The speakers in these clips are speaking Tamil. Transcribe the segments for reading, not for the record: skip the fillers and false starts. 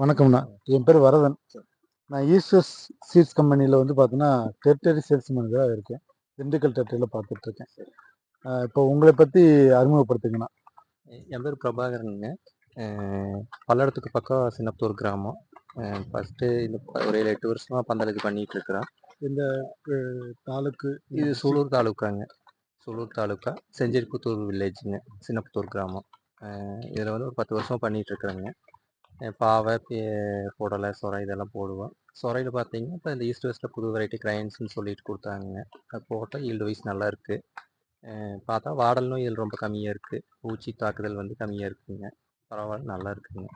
வணக்கம்ண்ணா. என் பேர் வரதன். நான் ஈஸ்டர்ஸ் சீட்ஸ் கம்பெனியில் வந்து பார்த்தீங்கன்னா டெரிட்டரி சேல்ஸ் மேனேஜராக இருக்கேன். திண்டுக்கல் டெரிட்டரியில் பார்த்துட்ருக்கேன். இப்போ உங்களை பற்றி அறிமுகப்படுத்துங்கண்ணா. என் பேர் பிரபாகரனுங்க. பல்லடத்துக்கு பக்கம் சின்னப்பத்தூர் கிராமம். ஃபஸ்ட்டு இந்த ஒரு 7-8 வருஷமாக பந்தலுக்கு பண்ணிகிட்டு இருக்கிறோம். இந்த தாலுக்கு இது சூலூர் தாலுக்காங்க. சூலூர் தாலுக்கா செஞ்சேரிப்புத்தூர் வில்லேஜுங்க, சின்னப்பத்தூர் கிராமம். இதில் வந்து ஒரு 10 வருஷமாக பண்ணிகிட்டு இருக்கிறேங்க. பாவை, புடலை, சொரை இதெல்லாம் போடுவோம். சொரையில் பார்த்தீங்கன்னா இப்போ இந்த ஈஸ்ட் வெஸ்ட்டில் புது வெரைட்டி கிரைன்ஸ்னு சொல்லிட்டு கொடுத்தாங்க. அது போட்டால் ஈல்டு வைஸ் நல்லா இருக்குது. பார்த்தா வாடல் நோய் இதில் ரொம்ப கம்மியாக இருக்குது. பூச்சி தாக்குதல் வந்து கம்மியாக இருக்குதுங்க. பரவாயில்ல, நல்லா இருக்குதுங்க.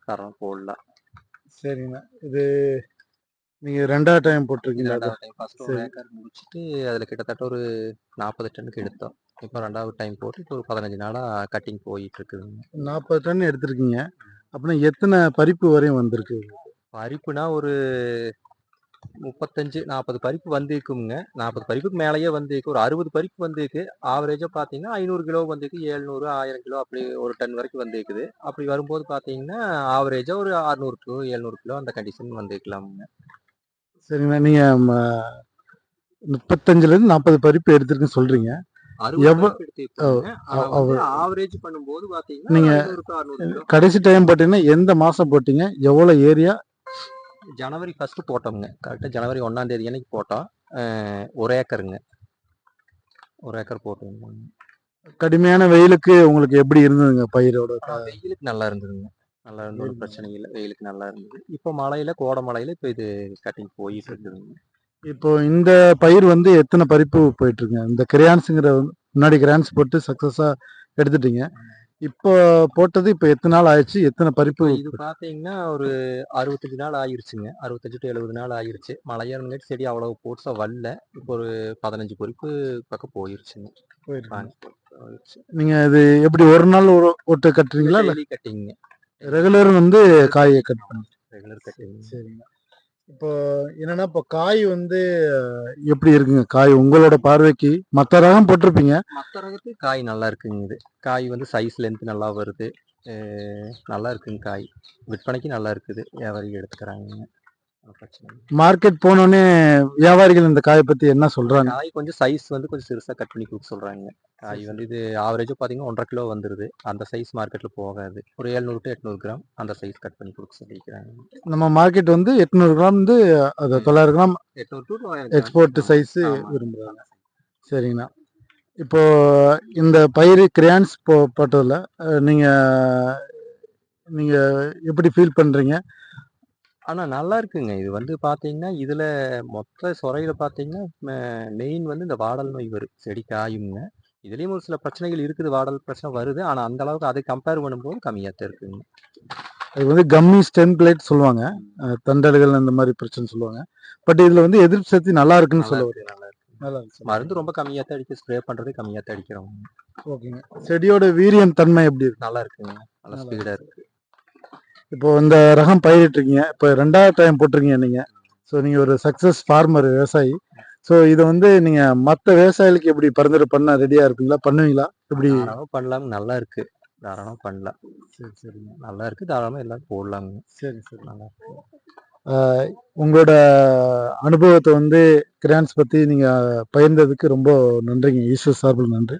தரம் போடலாம். சரிங்கண்ணா. இது நீங்கள் 2வது டைம் போட்டிருக்கீங்களா? 2வது டைம். ஃபஸ்ட்டு ஒரு ஏக்கர் முடிச்சுட்டு அதில் கிட்டத்தட்ட ஒரு 40 டன்னுக்கு எடுத்தோம். இப்போ 2வது டைம் போட்டு இப்போ ஒரு 15 நாளாக கட்டிங் போயிட்டு இருக்குதுங்க. 40 டன் எடுத்திருக்கீங்க அப்படின்னா எத்தனை பறிப்பு வரையும் வந்திருக்கு? பறிப்புனா ஒரு 35-40 பறிப்பு வந்துக்குங்க. 40 பறிப்புக்கு மேலேயே வந்துருக்கு. ஒரு 60 பறிப்பு வந்துருக்கு. ஆவரேஜாக பார்த்தீங்கன்னா 500 கிலோ வந்துருக்கு, 700, 1000 கிலோ அப்படி ஒரு டன் வரைக்கும் வந்துருக்குது. அப்படி வரும்போது பார்த்தீங்கன்னா ஆவரேஜாக ஒரு 600 கிலோ 700 கிலோ அந்த கண்டிஷன் வந்துக்கலாமுங்க. சரிங்கண்ணா. நீங்கள் 35லேருந்து 40 பறிப்பு எடுத்திருக்குன்னு சொல்கிறீங்க. ஆவரேஜ் பண்ணும்போது பாத்தீங்கன்னா நீங்க கடைசி டைம் போட்டீங்கன்னா எந்த மாசம் போட்டீங்க? எவ்வளவு ஏரியா? ஜனவரி 1 போட்டோம்ங்க. கரெக்டா ஜனவரி 1ஆம் தேதி அன்னைக்கு போட்டோம். 1 ஏக்கருங்க. 1 ஏக்கர் போட்டோம். கடுமையான வெயிலுக்கு உங்களுக்கு எப்படி இருந்ததுங்க பயிரோட? வெயிலுக்கு நல்லா இருந்ததுங்க. நல்லா இருந்தது, ஒரு பிரச்சனை இல்லை. வெயிலுக்கு நல்லா இருந்தது. இப்போ மழையில, கோடை மழையில இப்போ இது கட்டிங் போயிட்டு இருக்குதுங்க. இப்போ இந்த பயிர் வந்து எத்தனை பறிப்பு போயிட்டு இருக்குங்க? இந்த கிரையான்ஸுங்கிற முன்னாடி கிரையான்ஸ் போட்டு சக்சஸா எடுத்துட்டீங்க. இப்போ போட்டது இப்போ எத்தனை நாள் ஆயிடுச்சு? எத்தனை பறிப்பு? இது பாத்தீங்கன்னா ஒரு 65 நாள் ஆயிருச்சுங்க. 65 to 70 நாள் ஆயிருச்சு. மழையா இருந்துட்டு செடி அவ்வளவு போட்ஸா வரல. இப்போ ஒரு 15 பறிப்பு பக்கம் போயிருச்சுங்க. நீங்க இது எப்படி ஒரு நாள் ஒட்டு கட்டுறீங்களா? டெய்லி கட்டிங்க. ரெகுலர் வந்து காயை கட் பண்ணி ரெகுலர் கட்டிங். சரிங்க. இப்போ என்னன்னா இப்போ காய் வந்து எப்படி இருக்குங்க? காய் உங்களோட பார்வைக்கு மற்ற ரகம் போட்டிருப்பீங்க. மற்ற ரகத்துக்கு காய் நல்லா இருக்குங்க. இது காய் வந்து சைஸ் லென்த் நல்லா வருது. நல்லா இருக்குங்க காய். விற்பனைக்கு நல்லா இருக்குது. வியாபாரிகள் எடுத்துக்கிறாங்க. மார்க்கெட் போனோடனே வியாபாரிகள் இந்த காயை பத்தி என்ன சொல்றாங்க? காய் கொஞ்சம் சைஸ் வந்து கொஞ்சம் சிறுசா கட் பண்ணி கொடுக்க சொல்றாங்க. காய் வந்து இது ஆவரேஜா பாத்தீங்கன்னா 1.5 கிலோ வந்துருது. அந்த சைஸ் மார்க்கெட்ல போகாது. ஒரு 700 to 800 கிராம் அந்த சைஸ் கட் பண்ணி கொடுக்க சொல்லிக்கிறாங்க. நம்ம மார்க்கெட் வந்து 800 கிராம் வந்து 900 கிராம் 800 to 900 எக்ஸ்போர்ட் சைஸ் விரும்புறாங்க. சரிங்கண்ணா. இப்போ இந்த பயிர் கிரையான்ஸ் போட்டதுல நீங்க நீங்க எப்படி ஃபீல் பண்றீங்க? ஆனா நல்லா இருக்குங்க. இது வந்து பாத்தீங்கன்னா இதுல மொத்த சொரையில பாத்தீங்கன்னா மெயின் வந்து இந்த வாடல் நோய் வரும். செடி காயுங்க. இதுலயும் ஒரு சில பிரச்சனைகள் இருக்குது. வாடல் பிரச்சனை வருது. ஆனா அந்த அளவுக்கு அதை கம்பேர் பண்ணும்போது கம்மியாத்தான் இருக்குங்க. அது வந்து கம்மி ஸ்டெம் பிளேட் சொல்லுவாங்க. தண்டல்கள் அந்த மாதிரி பிரச்சனை சொல்லுவாங்க. பட் இதுல வந்து எதிர்ப்பு சக்தி நல்லா இருக்குன்னு சொல்லுவாங்க. நல்லா இருக்கு. மருந்து ரொம்ப கம்மியாத்தான் அடிக்க, ஸ்ப்ரே பண்றதே கம்மியாத்தான் அடிக்கிறோம். ஓகேங்க. செடியோட வீரியம் தன்மை எப்படி இருக்கு? நல்லா இருக்குங்க. நல்லா ஸ்பீடா இருக்கு. இப்போ இந்த ரகம் பயிரிட்டுருக்கீங்க. இப்போ 2வது டைம் போட்டிருக்கீங்க நீங்க. ஸோ நீங்க ஒரு சக்சஸ் ஃபார்மர், விவசாயி. ஸோ இதை வந்து நீங்க மற்ற விவசாயிகளுக்கு எப்படி பரிந்துரை பண்ண ரெடியா இருப்பீங்களா? பண்ணுவீங்களா? எப்படி பண்ணலாம்? நல்லா இருக்கு. தாராளமா பண்ணலாம். சரி சரிங்க. நல்லா இருக்கு. தாராளமா எல்லாரும் போடலாங்க. சரி சரி. நல்லா இருக்கு. உங்களோட அனுபவத்தை வந்து கிரையான்ஸ் பத்தி நீங்க பகிர்ந்ததுக்கு ரொம்ப நன்றிங்க. ஈஸ்வர் சார்பில் நன்றி.